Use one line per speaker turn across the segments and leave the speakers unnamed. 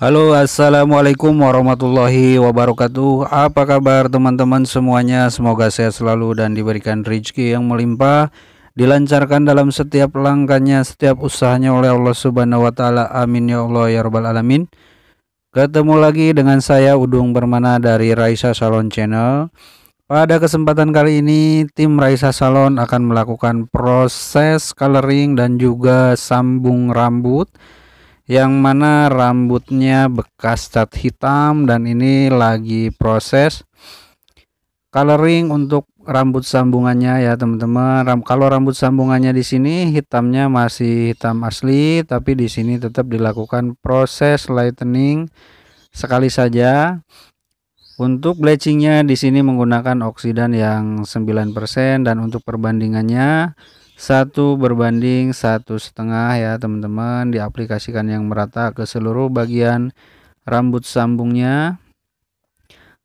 Halo, assalamualaikum warahmatullahi wabarakatuh. Apa kabar teman-teman semuanya? Semoga sehat selalu dan diberikan rezeki yang melimpah, dilancarkan dalam setiap langkahnya, setiap usahanya oleh Allah Subhanahu wa taala. Amin ya Allah ya rabbal alamin. Ketemu lagi dengan saya Udung Permana dari Raisa Salon Channel. Pada kesempatan kali ini tim Raisa Salon akan melakukan proses coloring dan juga sambung rambut, yang mana rambutnya bekas cat hitam dan ini lagi proses coloring untuk rambut sambungannya ya teman-teman. Kalau rambut sambungannya di sini hitamnya masih hitam asli, tapi di sini tetap dilakukan proses lightening sekali saja. Untuk bleachingnya di sini menggunakan oksidan yang 9% dan untuk perbandingannya 1:1,5 ya teman-teman. Diaplikasikan yang merata ke seluruh bagian rambut sambungnya.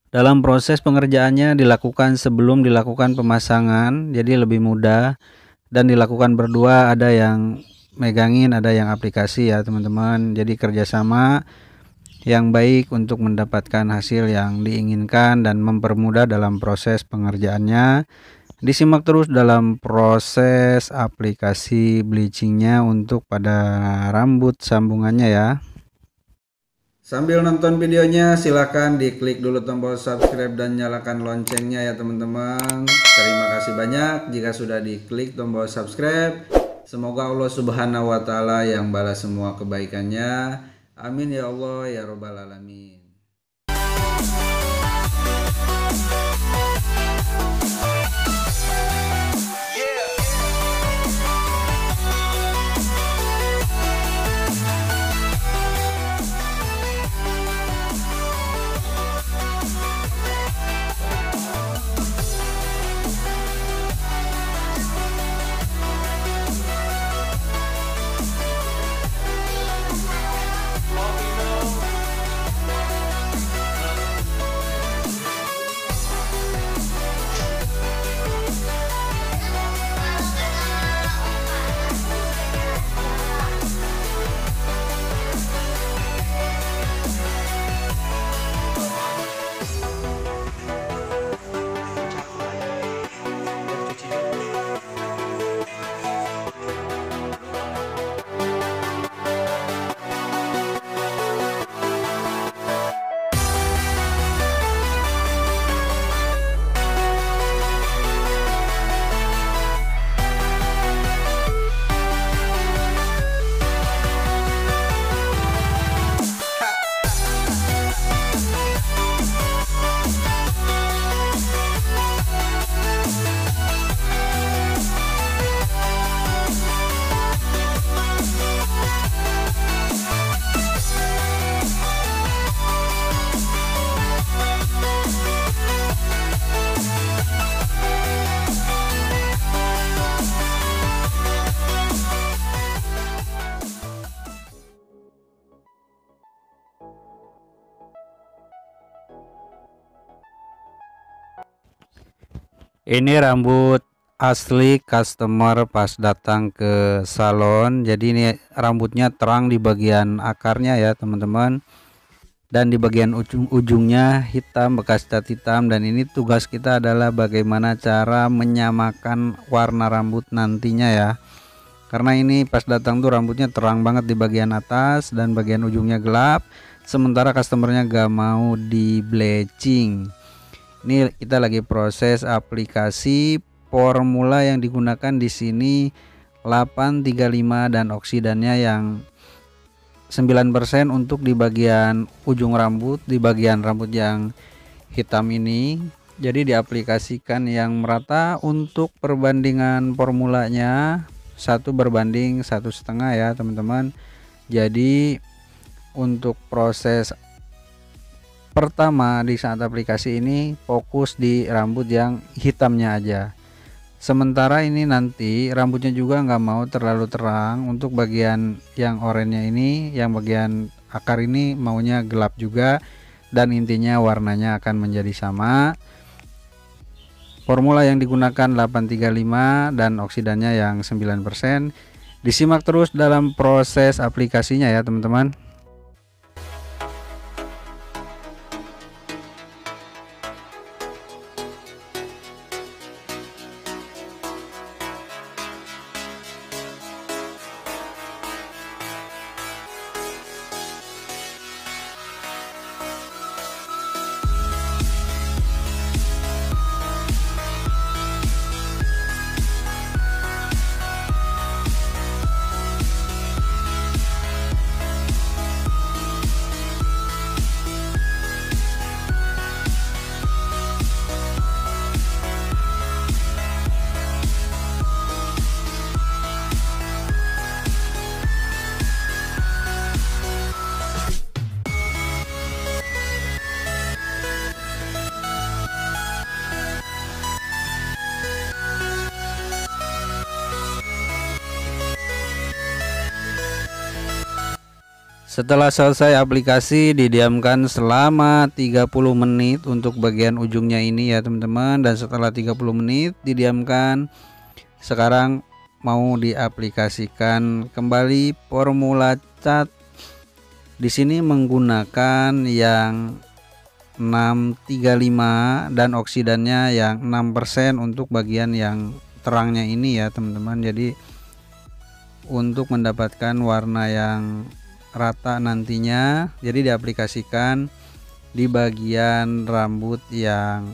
Dalam proses pengerjaannya dilakukan sebelum dilakukan pemasangan, jadi lebih mudah dan dilakukan berdua, ada yang megangin ada yang aplikasi ya teman-teman. Jadi kerjasama yang baik untuk mendapatkan hasil yang diinginkan dan mempermudah dalam proses pengerjaannya. Disimak terus dalam proses aplikasi bleachingnya untuk pada rambut sambungannya ya. Sambil nonton videonya silahkan diklik dulu tombol subscribe dan nyalakan loncengnya ya teman-teman. Terima kasih banyak jika sudah diklik tombol subscribe. Semoga Allah Subhanahu wa taala yang balas semua kebaikannya. Amin ya Allah ya rabbal alamin. Ini rambut asli customer pas datang ke salon. Jadi ini rambutnya terang di bagian akarnya ya teman-teman, dan di bagian ujungnya hitam, bekas cat hitam. Dan ini tugas kita adalah bagaimana cara menyamakan warna rambut nantinya ya, karena ini pas datang tuh rambutnya terang banget di bagian atas dan bagian ujungnya gelap, sementara customernya gak mau di bleaching. Ini kita lagi proses aplikasi formula yang digunakan di sini 835 dan oksidannya yang 9% untuk di bagian ujung rambut, di bagian rambut yang hitam ini. Jadi diaplikasikan yang merata. Untuk perbandingan formulanya 1:1,5 ya teman-teman. Jadi untuk proses pertama di saat aplikasi ini fokus di rambut yang hitamnya aja, sementara ini nanti rambutnya juga nggak mau terlalu terang. Untuk bagian yang oranye ini, yang bagian akar ini maunya gelap juga, dan intinya warnanya akan menjadi sama. Formula yang digunakan 835 dan oksidannya yang 9%. Disimak terus dalam proses aplikasinya ya teman-teman. Setelah selesai aplikasi, didiamkan selama 30 menit untuk bagian ujungnya ini ya teman-teman. Dan setelah 30 menit didiamkan, sekarang mau diaplikasikan kembali formula cat. Di sini menggunakan yang 635 dan oksidannya yang 6% untuk bagian yang terangnya ini ya teman-teman. Jadi untuk mendapatkan warna yang rata nantinya, jadi diaplikasikan di bagian rambut yang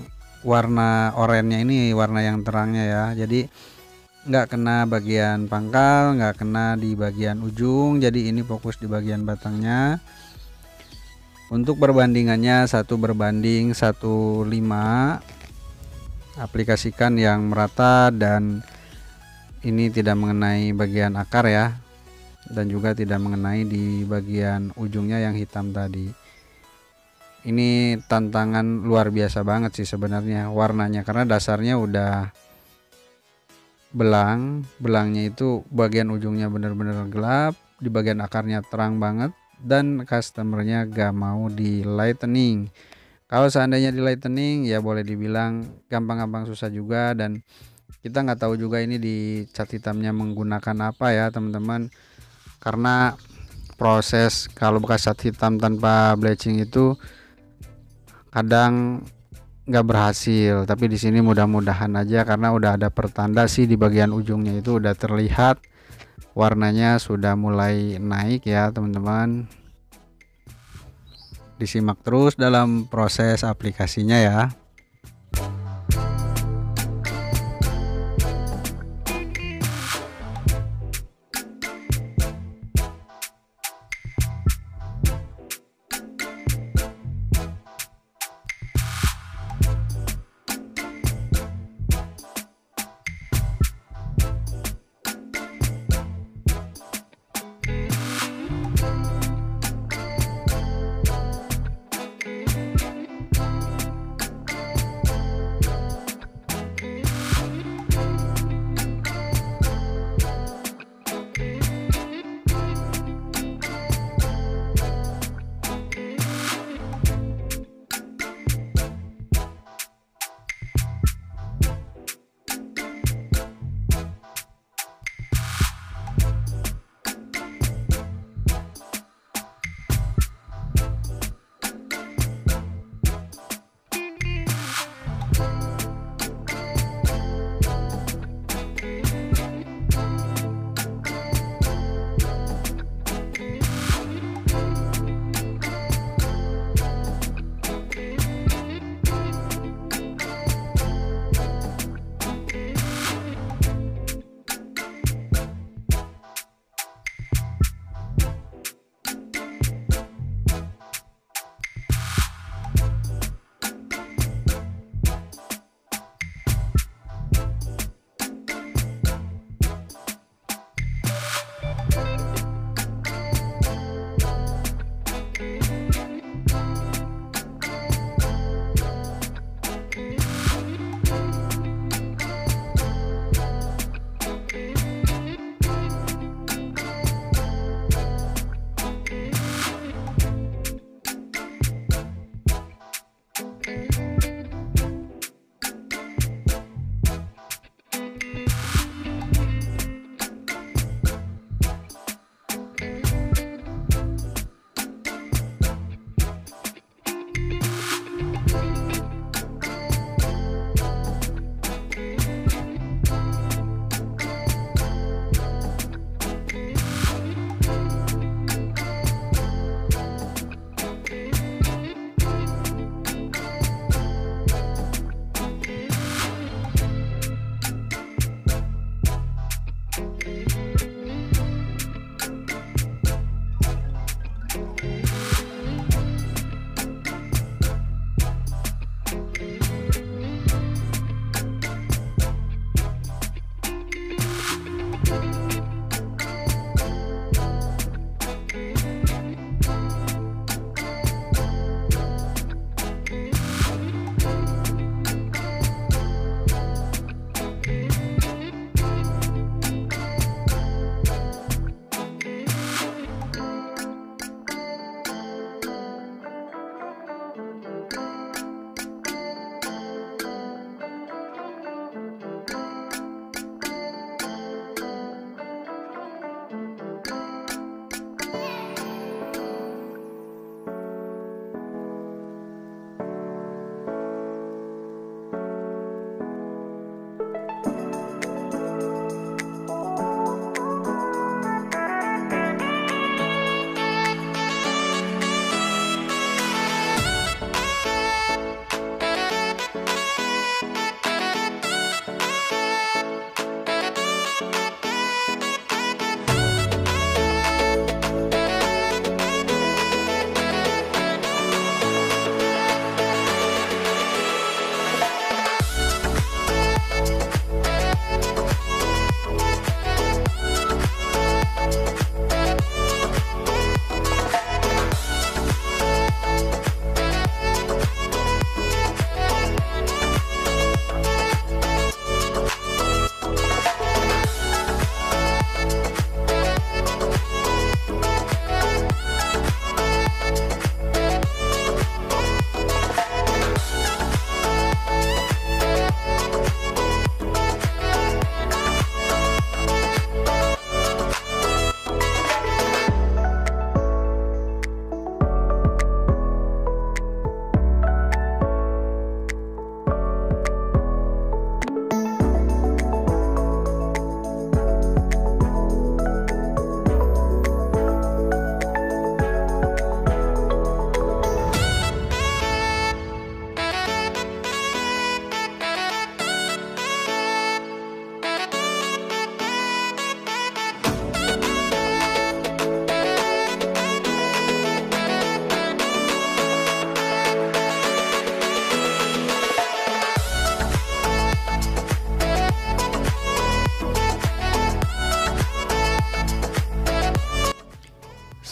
warna oranye ini, warna yang terangnya ya. Jadi nggak kena bagian pangkal, nggak kena di bagian ujung, jadi ini fokus di bagian batangnya. Untuk perbandingannya 1:1,5, aplikasikan yang merata dan ini tidak mengenai bagian akar ya, dan juga tidak mengenai di bagian ujungnya yang hitam tadi. Ini tantangan luar biasa banget sih sebenarnya warnanya, karena dasarnya udah belangnya itu bagian ujungnya benar-benar gelap, di bagian akarnya terang banget, dan customernya gak mau di lightening. Kalau seandainya di lightening ya boleh dibilang gampang-gampang susah juga, dan kita nggak tahu juga ini di cat hitamnya menggunakan apa ya teman-teman, karena proses kalau bekas cat hitam tanpa bleaching itu kadang nggak berhasil. Tapi di sini mudah-mudahan aja, karena udah ada pertanda sih di bagian ujungnya itu udah terlihat warnanya sudah mulai naik ya teman-teman. Disimak terus dalam proses aplikasinya ya.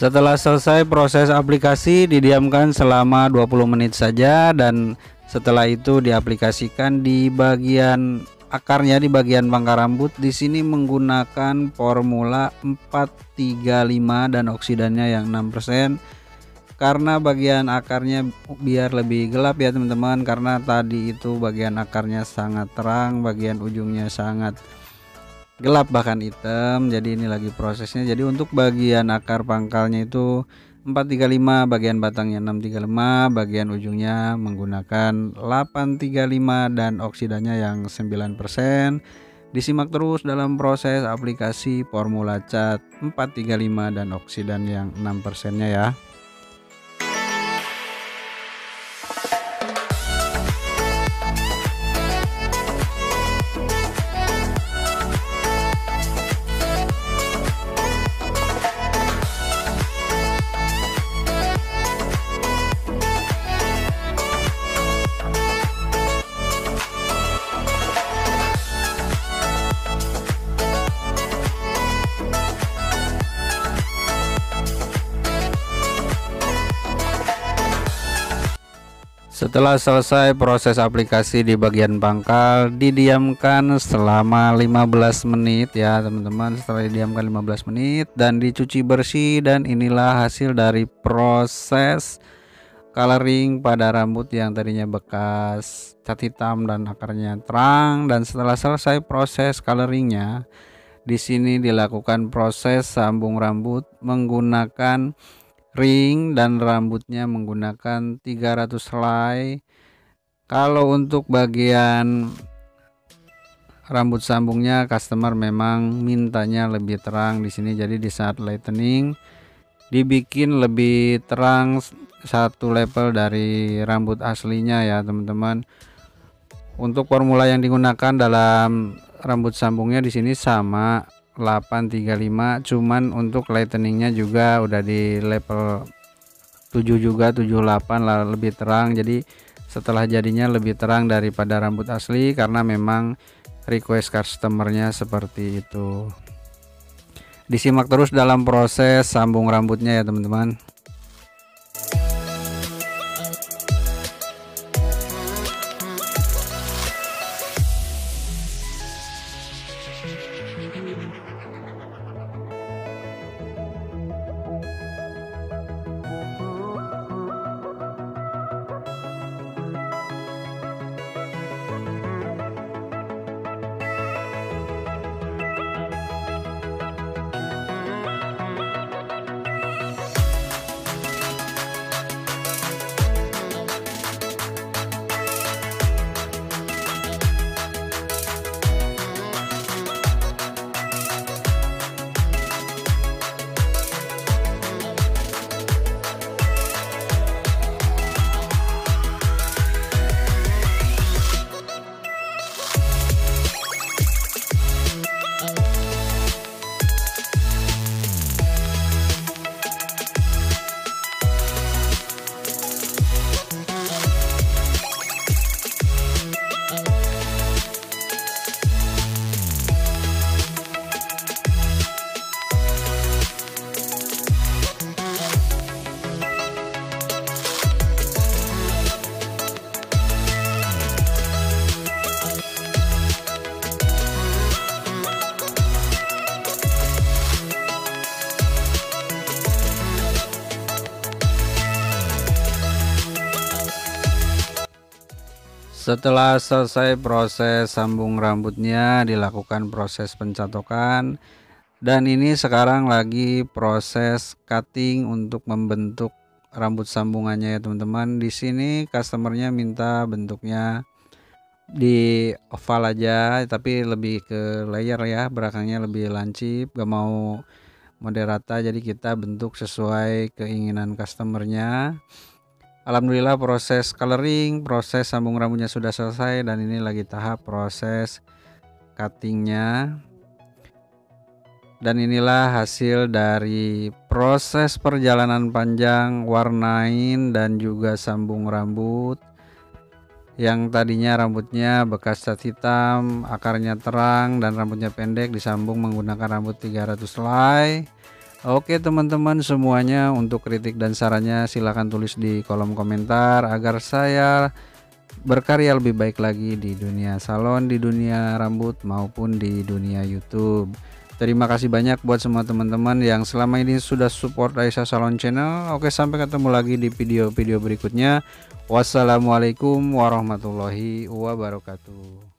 Setelah selesai proses aplikasi, didiamkan selama 20 menit saja, dan setelah itu diaplikasikan di bagian akarnya, di bagian pangkal rambut. Di sini menggunakan formula 435 dan oksidannya yang 6%. Karena bagian akarnya biar lebih gelap ya teman-teman, karena tadi itu bagian akarnya sangat terang, bagian ujungnya sangat gelap bahkan hitam. Jadi ini lagi prosesnya. Jadi untuk bagian akar pangkalnya itu 435, bagian batangnya 635, bagian ujungnya menggunakan 835 dan oksidannya yang 9%. Disimak terus dalam proses aplikasi formula cat 435 dan oksidan yang 6%-nya ya. Setelah selesai proses aplikasi di bagian pangkal, didiamkan selama 15 menit ya teman-teman. Setelah didiamkan 15 menit dan dicuci bersih, dan inilah hasil dari proses coloring pada rambut yang tadinya bekas cat hitam dan akarnya terang. Dan setelah selesai proses coloringnya, di sini dilakukan proses sambung rambut menggunakan ring, dan rambutnya menggunakan 300 helai. Kalau untuk bagian rambut sambungnya, customer memang mintanya lebih terang di sini. Jadi di saat lightening dibikin lebih terang satu level dari rambut aslinya ya teman-teman. Untuk formula yang digunakan dalam rambut sambungnya di sini sama 835, cuman untuk lightening-nya juga udah di level 7 juga, 78 lah, lebih terang. Jadi setelah jadinya lebih terang daripada rambut asli, karena memang request customernya seperti itu. Disimak terus dalam proses sambung rambutnya ya teman-teman. Setelah selesai proses sambung rambutnya, dilakukan proses pencatokan, dan ini sekarang lagi proses cutting untuk membentuk rambut sambungannya ya teman-teman. Di sini customernya minta bentuknya di oval aja, tapi lebih ke layer ya, belakangnya lebih lancip, gak mau model rata, jadi kita bentuk sesuai keinginan customernya. Alhamdulillah proses coloring, proses sambung rambutnya sudah selesai, dan ini lagi tahap proses cuttingnya. Dan inilah hasil dari proses perjalanan panjang warnain dan juga sambung rambut. Yang tadinya rambutnya bekas cat hitam, akarnya terang dan rambutnya pendek, disambung menggunakan rambut 300 helai. Oke teman-teman semuanya, untuk kritik dan sarannya silahkan tulis di kolom komentar agar saya berkarya lebih baik lagi di dunia salon, di dunia rambut maupun di dunia YouTube. Terima kasih banyak buat semua teman-teman yang selama ini sudah support Raisa Salon Channel. Oke, sampai ketemu lagi di video-video berikutnya. Wassalamualaikum warahmatullahi wabarakatuh.